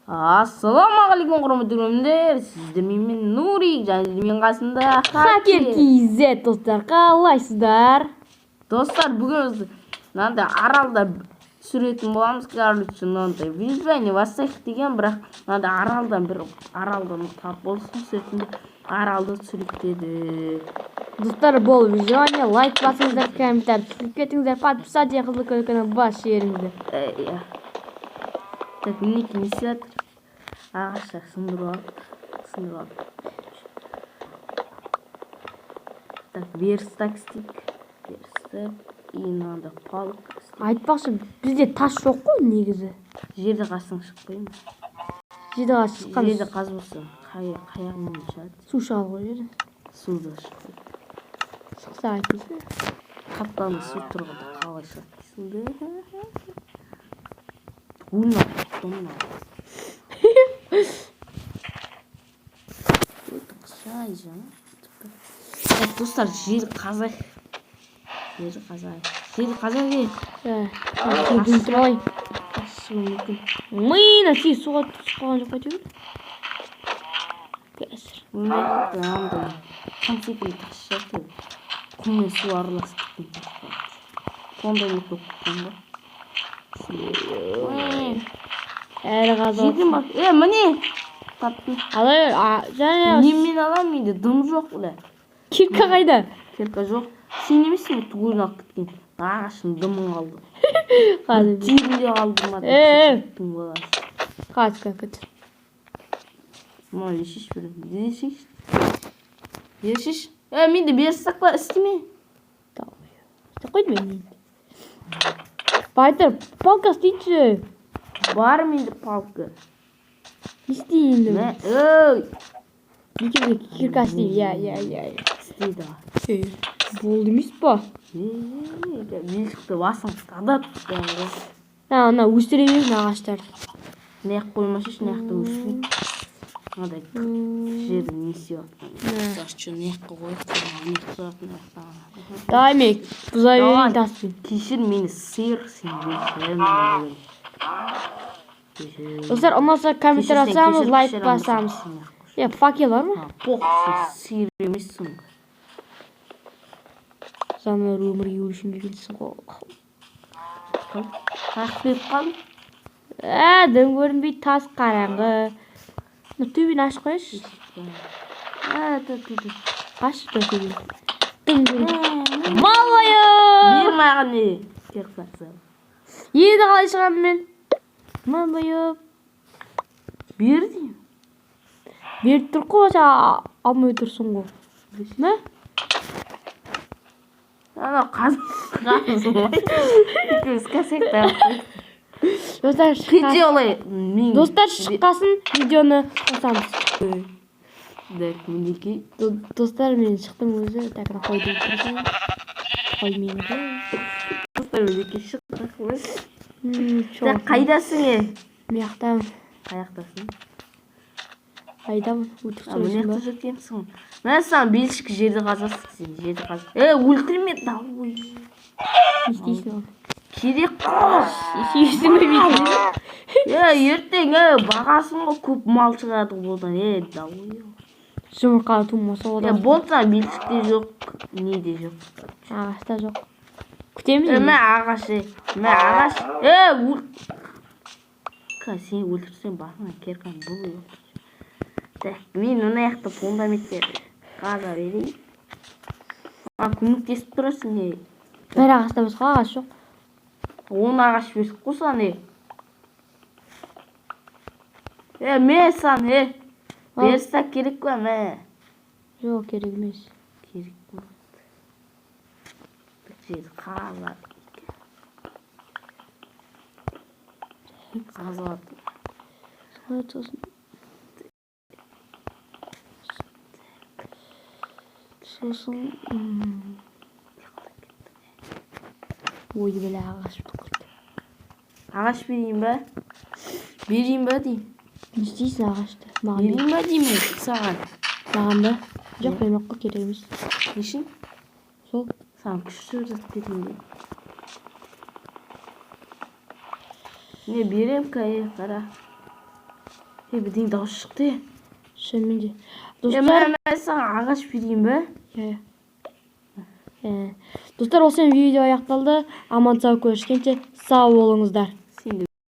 Ассалаумағалейкум құрметті көрермендер, сіздермен Нури және мен қасымда Хакер KZ достар, қалайсыздар? Достар, бүгін мынандай аралда түсіретін боламыз. Короче, мынандай выживание бастайық деген, бірақ мынандай аралдан бір аралдан тап болсын сөйтінде аралды түсіріп деді. Достар, бұл видеоны лайк басыңыздар, комментарий түсіріп кетіңіздер, подписаться қызыл көркені бас жеріңіздер. Так, мінекей не істеп жатыр? Ағаштар сындырып алып. Так, верстак істейік. Верстак и мынандай палка. Айтпақшы, бізде тас жоқ қой негізі. Жерді қазсаң шықпай ма? Жерді қаз шыққан. Жерді қазбаса қаяғымен шығады. Су шығады ғой жерден. Суда шықпай. Шықса айтесің. Қапталды су тұрғанда қалай шығады дейсің бе? Ойнап. Достар, жер қазайық. Миына сен суға түсіп қалған жоқ қайтеуір? Андай концепін тас жатыр. Құммен су араласып кеткен. Сондай көп кеткен ғой. Әрі қазақ. Жерден бak. Міне. Таптым. Немен аламын енді? Дым жоқ бұда. Кирка қайда? Кирка жоқ. Сен емессің бе түгелін алып кеткен? Ағаштың дымын қалды. Жерінде қалды ма? Қазір көкіт. Мына шеш берем. Шеш. Менде берсақ па істеме. Істеп қойды мен. Байтыр, палка істейші. Бар менде палка. Не істейін? Ой! Кирка істейді. Істейді. Болды емес па? Белшікті басың қадап. Ана өсіре берін ағаштар. Неяқ қоймашыш, неяқта өшпейді. Мынадай жерді не істеп жатқан. Сашчы неяққа қойып. Давай мен бұза берейін таспен. Кешір мені сиыр сен. Достар, ұнаса комментарий атсаңыз, лайк басамыз. Факел бар ма? Поқ, сиыр емессің. Жануар өмірге өлішімге келсің ғой. Қақ беріп қалдым. Дым көрінбейді, тас қараңғы. Төбені ашып қойшы. Ашы төбені. Дым көрінбейді. Мал байып! Бер маған не? Керіп қатса. Енді қалай шығамын мен? Мал байып. Бер дейм. Беріп тұр қой, алмай тұрсың ғой. Ма? Ана қазым ғой. Екеуіз кәсек таяқ. Достар, шыққасын видеоны қосамыз. Мінекей. Достар, мен шықтым өзі. Тәкіна қойды отырсың. Қоймеймін ғой. Достар, мінекей шықтық. Қайдасың? Мияқтамын. Қаяқтасың? Қайдамын. Өтік сөйлесің ба? Мына жүргенсің. Мен саған белшік жерді қазасың сен. Жерді қазасың. Өлтірме дауы. Не істейсің ол? Керек қош. Есейсің бе бейтін? Ертең бағасың ғой көп мал шығады болдан. Дауы. Жұмырқалы тумаса одан. Болсан белшікте жоқ. Неде жоқ. Ағашта жоқ. Күтеміз? Мә ағаш. Сен өлтірсен басына керқан бұл жоқ. Мен оны аяқта фундаментте қаза берейін. Көмектесіп тұрасың не? Бір ағашта басқа ағаш жоқ. 10 ағаш бесік қосан Мен сан берсақ керек па мә? Жоқ, керек емес. Керек па? Бір жерді қаза. Қаза. Сосын ой бәле ағаш тұқырды. Ағаш берейін ба? Берейін ба дейм. Не істейсің ағашты? Берейін ба дейм мен саған. Саған ба? Жоқ, бермек керек емес. Нешін? Сол. Саған күш сөзіп берейін де. Не берем кәе қара. Birden dağış çıktı. Şöyle. Dostlar ben sana ağaç vereyim be. Dostlar, olsun video ayaqtaldı. Aman sağ görüşkенçe sağ olunuzlar.